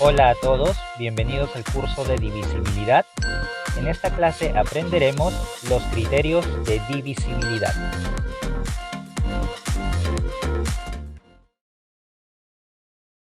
Hola a todos, bienvenidos al curso de divisibilidad. En esta clase aprenderemos los criterios de divisibilidad.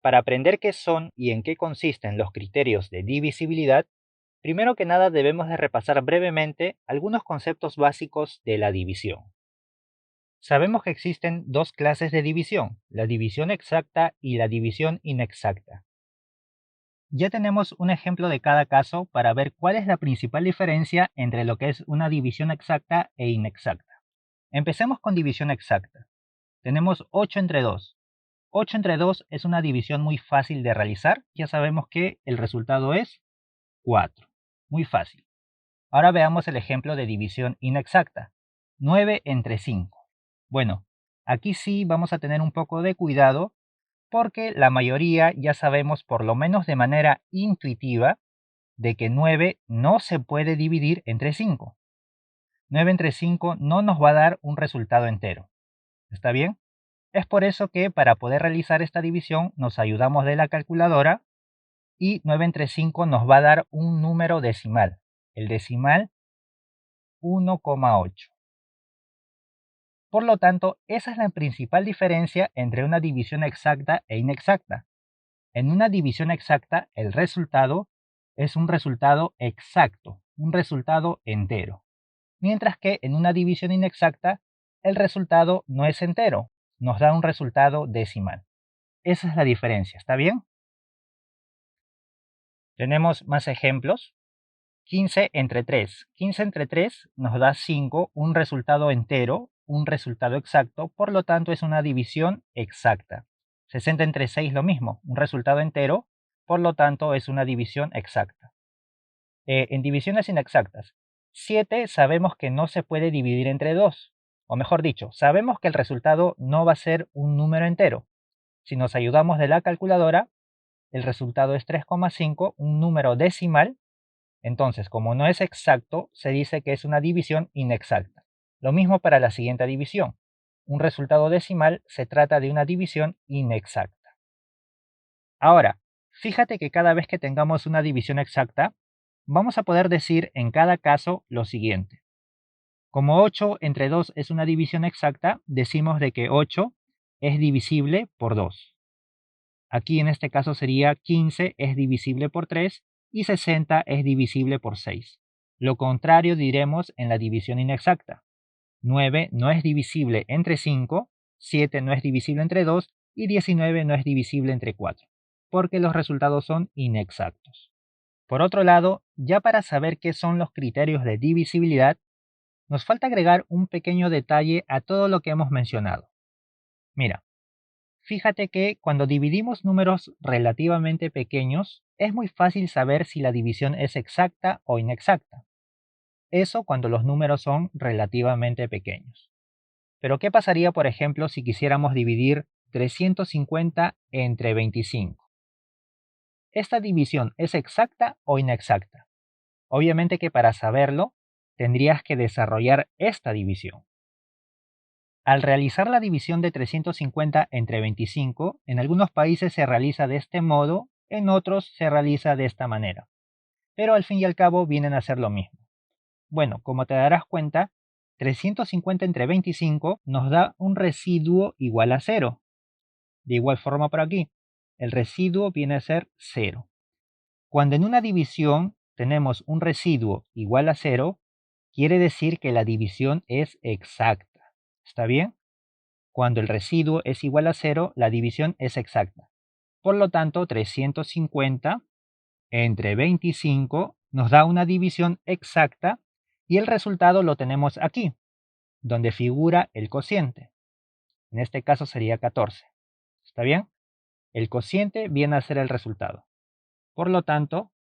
Para aprender qué son y en qué consisten los criterios de divisibilidad, primero que nada debemos de repasar brevemente algunos conceptos básicos de la división. Sabemos que existen dos clases de división, la división exacta y la división inexacta. Ya tenemos un ejemplo de cada caso para ver cuál es la principal diferencia entre lo que es una división exacta e inexacta. Empecemos con división exacta. Tenemos 8 entre 2. 8 entre 2 es una división muy fácil de realizar. Ya sabemos que el resultado es 4. Muy fácil. Ahora veamos el ejemplo de división inexacta. 9 entre 5. Bueno, aquí sí vamos a tener un poco de cuidado porque la mayoría ya sabemos, por lo menos de manera intuitiva, de que 9 no se puede dividir entre 5. 9 entre 5 no nos va a dar un resultado entero. ¿Está bien? Es por eso que para poder realizar esta división nos ayudamos de la calculadora y 9 entre 5 nos va a dar un número decimal. El decimal 1,8. Por lo tanto, esa es la principal diferencia entre una división exacta e inexacta. En una división exacta, el resultado es un resultado exacto, un resultado entero. Mientras que en una división inexacta, el resultado no es entero, nos da un resultado decimal. Esa es la diferencia, ¿está bien? Tenemos más ejemplos. 15 entre 3. 15 entre 3 nos da 5, un resultado entero, un resultado exacto, por lo tanto es una división exacta. 60 entre 6 lo mismo, un resultado entero, por lo tanto es una división exacta. En divisiones inexactas, 7 sabemos que no se puede dividir entre 2, o mejor dicho, sabemos que el resultado no va a ser un número entero. Si nos ayudamos de la calculadora, el resultado es 3,5, un número decimal. Entonces, como no es exacto, se dice que es una división inexacta. Lo mismo para la siguiente división. Un resultado decimal se trata de una división inexacta. Ahora, fíjate que cada vez que tengamos una división exacta, vamos a poder decir en cada caso lo siguiente. Como 8 entre 2 es una división exacta, decimos de que 8 es divisible por 2. Aquí en este caso sería 15 es divisible por 3 y 60 es divisible por 6. Lo contrario diremos en la división inexacta. 9 no es divisible entre 5, 7 no es divisible entre 2 y 19 no es divisible entre 4, porque los resultados son inexactos. Por otro lado, ya para saber qué son los criterios de divisibilidad, nos falta agregar un pequeño detalle a todo lo que hemos mencionado. Mira, fíjate que cuando dividimos números relativamente pequeños, es muy fácil saber si la división es exacta o inexacta. Eso cuando los números son relativamente pequeños. Pero ¿qué pasaría, por ejemplo, si quisiéramos dividir 350 entre 25? ¿Esta división es exacta o inexacta? Obviamente que para saberlo, tendrías que desarrollar esta división. Al realizar la división de 350 entre 25, en algunos países se realiza de este modo, en otros se realiza de esta manera. Pero al fin y al cabo vienen a ser lo mismo. Bueno, como te darás cuenta, 350 entre 25 nos da un residuo igual a 0. De igual forma por aquí, el residuo viene a ser 0. Cuando en una división tenemos un residuo igual a 0, quiere decir que la división es exacta. ¿Está bien? Cuando el residuo es igual a 0, la división es exacta. Por lo tanto, 350 entre 25 nos da una división exacta y el resultado lo tenemos aquí, donde figura el cociente. En este caso sería 14. ¿Está bien? El cociente viene a ser el resultado. Por lo tanto,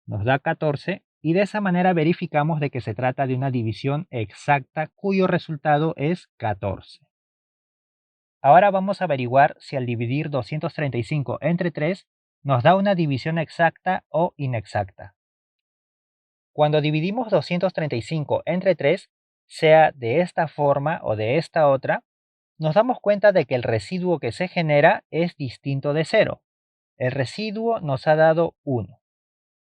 nos da 14 y de esa manera verificamos de que se trata de una división exacta cuyo resultado es 14. Ahora vamos a averiguar si al dividir 235 entre 3 nos da una división exacta o inexacta. Cuando dividimos 235 entre 3, sea de esta forma o de esta otra, nos damos cuenta de que el residuo que se genera es distinto de 0. El residuo nos ha dado 1.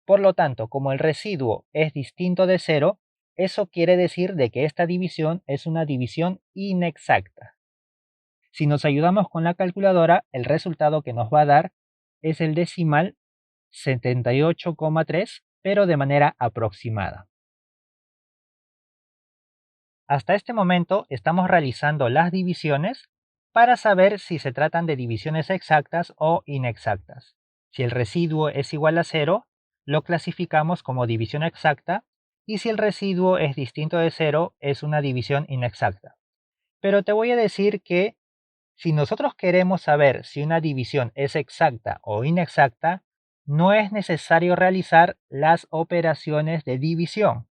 Por lo tanto, como el residuo es distinto de 0, eso quiere decir de que esta división es una división inexacta. Si nos ayudamos con la calculadora, el resultado que nos va a dar es el decimal 78,3, pero de manera aproximada. Hasta este momento estamos realizando las divisiones para saber si se tratan de divisiones exactas o inexactas. Si el residuo es igual a 0, lo clasificamos como división exacta, y si el residuo es distinto de 0, es una división inexacta. Pero te voy a decir que si nosotros queremos saber si una división es exacta o inexacta, no es necesario realizar las operaciones de división.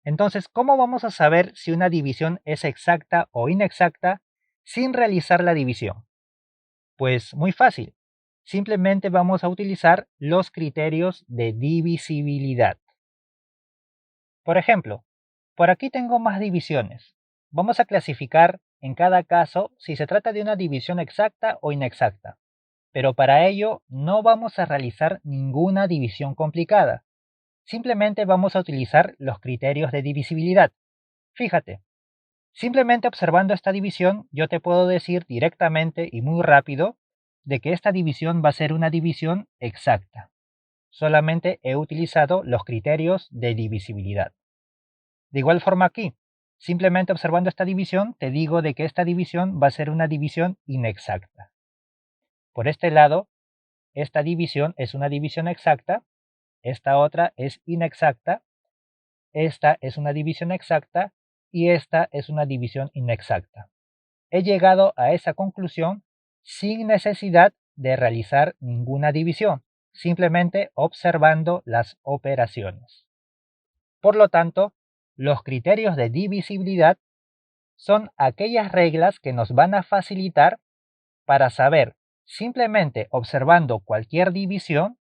Entonces, ¿cómo vamos a saber si una división es exacta o inexacta sin realizar la división? Pues muy fácil. Simplemente vamos a utilizar los criterios de divisibilidad. Por ejemplo, por aquí tengo más divisiones. Vamos a clasificar en cada caso si se trata de una división exacta o inexacta. Pero para ello no vamos a realizar ninguna división complicada. Simplemente vamos a utilizar los criterios de divisibilidad. Fíjate, simplemente observando esta división yo te puedo decir directamente y muy rápido de que esta división va a ser una división exacta. Solamente he utilizado los criterios de divisibilidad. De igual forma aquí, simplemente observando esta división te digo de que esta división va a ser una división inexacta. Por este lado, esta división es una división exacta, esta otra es inexacta, esta es una división exacta y esta es una división inexacta. He llegado a esa conclusión sin necesidad de realizar ninguna división, simplemente observando las operaciones. Por lo tanto, los criterios de divisibilidad son aquellas reglas que nos van a facilitar para saber, simplemente observando cualquier división,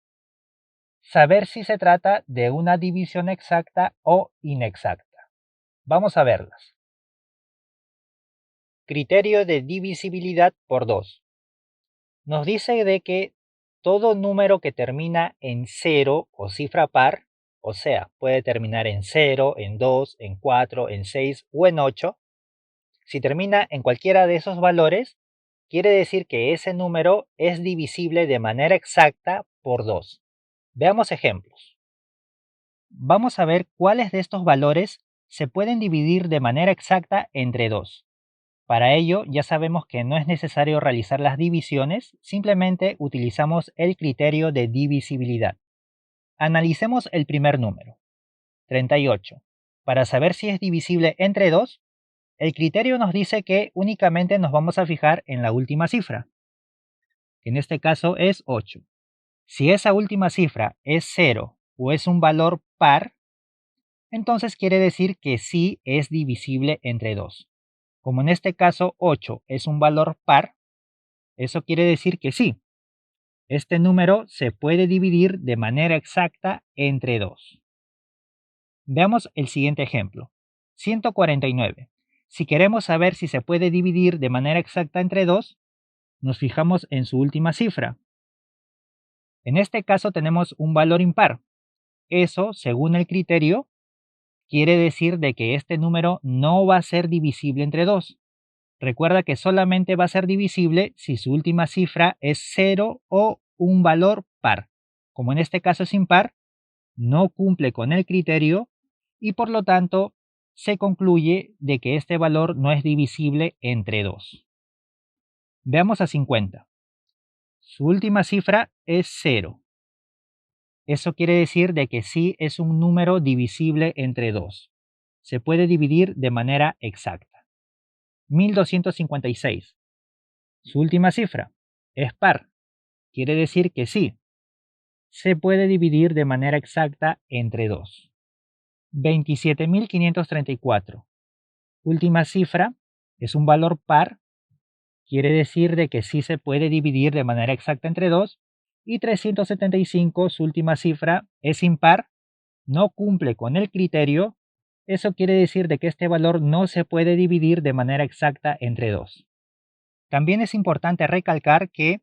saber si se trata de una división exacta o inexacta. Vamos a verlas. Criterio de divisibilidad por 2. Nos dice de que todo número que termina en 0 o cifra par, o sea, puede terminar en 0, en 2, en 4, en 6 o en 8, si termina en cualquiera de esos valores, quiere decir que ese número es divisible de manera exacta por 2. Veamos ejemplos. Vamos a ver cuáles de estos valores se pueden dividir de manera exacta entre 2. Para ello ya sabemos que no es necesario realizar las divisiones, simplemente utilizamos el criterio de divisibilidad. Analicemos el primer número, 38. Para saber si es divisible entre 2, el criterio nos dice que únicamente nos vamos a fijar en la última cifra, que en este caso es 8. Si esa última cifra es 0 o es un valor par, entonces quiere decir que sí es divisible entre 2. Como en este caso 8 es un valor par, eso quiere decir que sí, este número se puede dividir de manera exacta entre 2. Veamos el siguiente ejemplo. 149. Si queremos saber si se puede dividir de manera exacta entre 2, nos fijamos en su última cifra. En este caso tenemos un valor impar. Eso, según el criterio, quiere decir de que este número no va a ser divisible entre 2. Recuerda que solamente va a ser divisible si su última cifra es 0 o un valor par. Como en este caso es impar, no cumple con el criterio y por lo tanto se concluye de que este valor no es divisible entre 2. Veamos a 50. Su última cifra es 0. Eso quiere decir de que sí es un número divisible entre 2. Se puede dividir de manera exacta. 1256. Su última cifra es par. Quiere decir que sí, se puede dividir de manera exacta entre 2. 27.534. Última cifra es un valor par. Quiere decir de que sí se puede dividir de manera exacta entre 2. Y 375, su última cifra, es impar. No cumple con el criterio. Eso quiere decir de que este valor no se puede dividir de manera exacta entre 2. También es importante recalcar que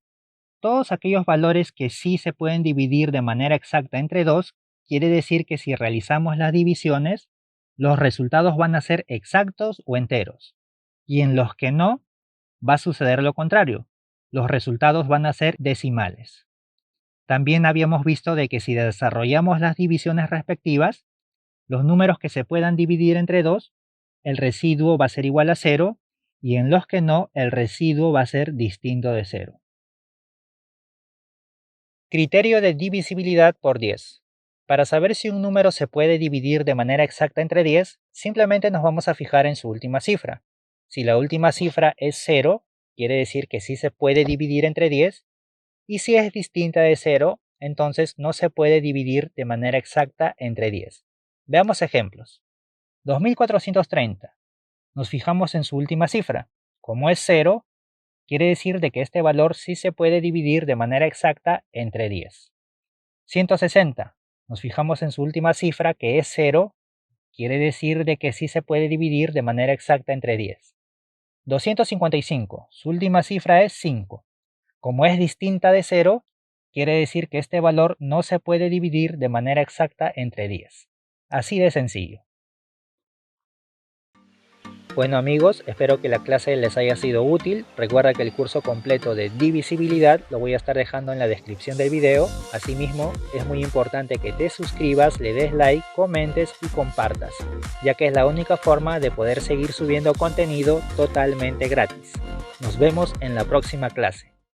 Todos aquellos valores que sí se pueden dividir de manera exacta entre 2, quiere decir que si realizamos las divisiones, los resultados van a ser exactos o enteros. Y en los que no, va a suceder lo contrario. Los resultados van a ser decimales. También habíamos visto de que si desarrollamos las divisiones respectivas, los números que se puedan dividir entre 2, el residuo va a ser igual a 0, y en los que no, el residuo va a ser distinto de 0. Criterio de divisibilidad por 10. Para saber si un número se puede dividir de manera exacta entre 10, simplemente nos vamos a fijar en su última cifra. Si la última cifra es 0, quiere decir que sí se puede dividir entre 10, y si es distinta de 0, entonces no se puede dividir de manera exacta entre 10. Veamos ejemplos. 2430. Nos fijamos en su última cifra. Como es 0, quiere decir de que este valor sí se puede dividir de manera exacta entre 10. 160. Nos fijamos en su última cifra, que es 0, quiere decir de que sí se puede dividir de manera exacta entre 10. 255. Su última cifra es 5. Como es distinta de 0, quiere decir que este valor no se puede dividir de manera exacta entre 10. Así de sencillo. Bueno amigos, espero que la clase les haya sido útil. Recuerda que el curso completo de divisibilidad lo voy a estar dejando en la descripción del video. Asimismo, es muy importante que te suscribas, le des like, comentes y compartas, ya que es la única forma de poder seguir subiendo contenido totalmente gratis. Nos vemos en la próxima clase.